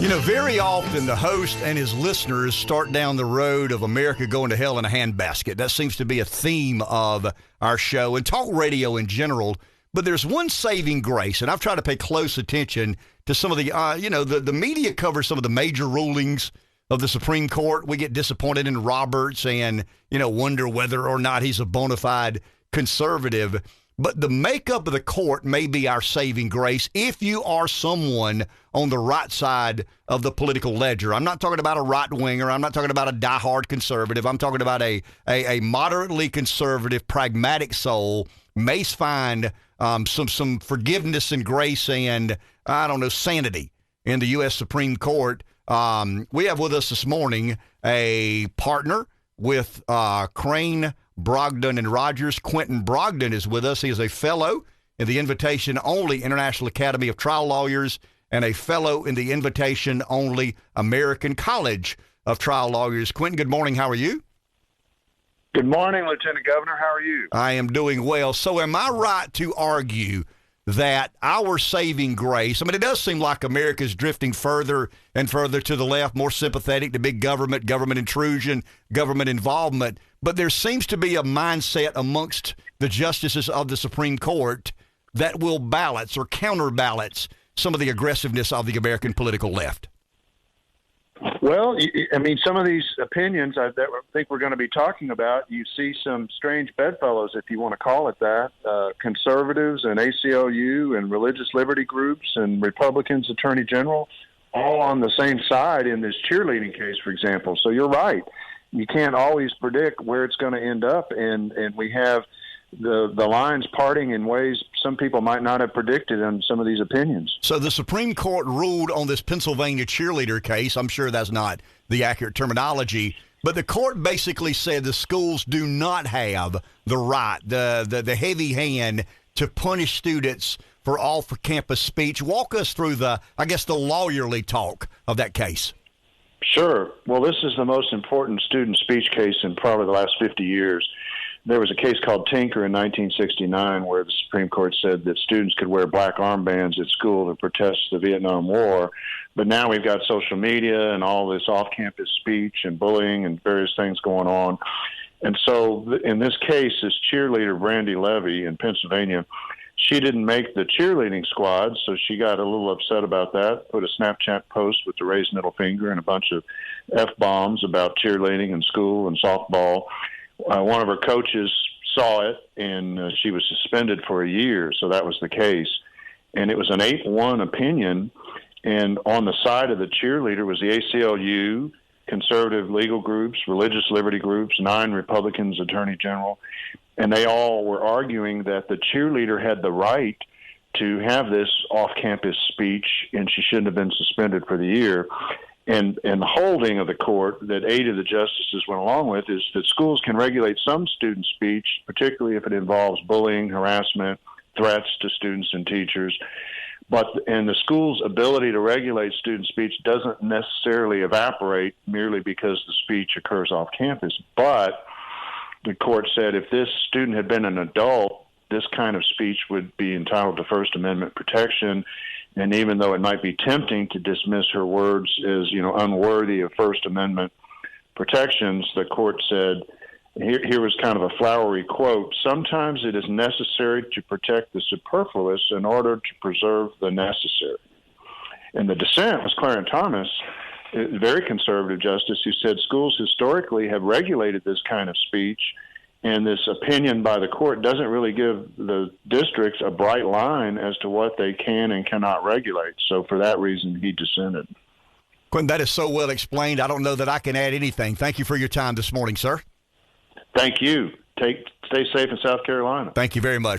You know, very often the host and his listeners start down the road of America going to hell in a handbasket. That seems to be a theme of our show and talk radio in general. But there's one saving grace, and I've tried to pay close attention to some of the, the media covers some of the major rulings of the Supreme Court. We get disappointed in Roberts and, wonder whether or not he's a bona fide conservative. But the makeup of the court may be our saving grace if you are someone on the right side of the political ledger. I'm not talking about a right-winger. I'm not talking about a diehard conservative. I'm talking about a moderately conservative, pragmatic soul may find some forgiveness and grace and, sanity in the U.S. Supreme Court. We have with us this morning a partner with Crain Brogdon and Rogers. Quentin Brogdon is with us. He is a fellow in the invitation-only International Academy of Trial Lawyers and a fellow in the invitation-only American College of Trial Lawyers. Quentin, good morning. How are you? Good morning, Lieutenant Governor. How are you? I am doing well. So am I right to argue that our saving grace, it does seem like America is drifting further and further to the left, more sympathetic to big government, government intrusion, government involvement, but there seems to be a mindset amongst the justices of the Supreme Court that will balance or counterbalance some of the aggressiveness of the American political left. Well, some of these opinions that I think we're going to be talking about, you see some strange bedfellows, if you want to call it that, conservatives and ACLU and religious liberty groups and Republicans, Attorney General, all on the same side in this cheerleading case, for example. So you're right. You can't always predict where it's going to end up, and we have the lines parting in ways some people might not have predicted in some of these opinions. So the Supreme Court ruled on this Pennsylvania cheerleader case. I'm sure that's not the accurate terminology, but the court basically said the schools do not have the right, the heavy hand to punish students for off-campus speech. Walk us through the lawyerly talk of that case. Sure. Well, this is the most important student speech case in probably the last 50 years. There was a case called Tinker in 1969 where the Supreme Court said that students could wear black armbands at school to protest the Vietnam War. But now we've got social media and all this off-campus speech and bullying and various things going on. And so in this case, this cheerleader, Brandy Levy in Pennsylvania, she didn't make the cheerleading squad, so she got a little upset about that, put a Snapchat post with the raised middle finger and a bunch of F-bombs about cheerleading and school and softball. One of her coaches saw it, and she was suspended for a year, so that was the case. And it was an 8-1 opinion, and on the side of the cheerleader was the ACLU, conservative legal groups, religious liberty groups, 9 Republicans, Attorney General, and they all were arguing that the cheerleader had the right to have this off-campus speech, and she shouldn't have been suspended for the year. And the holding of the court that 8 of the justices went along with is that schools can regulate some student speech, particularly if it involves bullying, harassment, threats to students and teachers. And the school's ability to regulate student speech doesn't necessarily evaporate merely because the speech occurs off campus. But the court said if this student had been an adult, this kind of speech would be entitled to First Amendment protection. And even though it might be tempting to dismiss her words as, unworthy of First Amendment protections, the court said, here was kind of a flowery quote, "Sometimes it is necessary to protect the superfluous in order to preserve the necessary." And the dissent was Clarence Thomas, a very conservative justice, who said schools historically have regulated this kind of speech, and this opinion by the court doesn't really give the districts a bright line as to what they can and cannot regulate. So for that reason, he dissented. Quentin, that is so well explained. I don't know that I can add anything. Thank you for your time this morning, sir. Thank you. Stay safe in South Carolina. Thank you very much.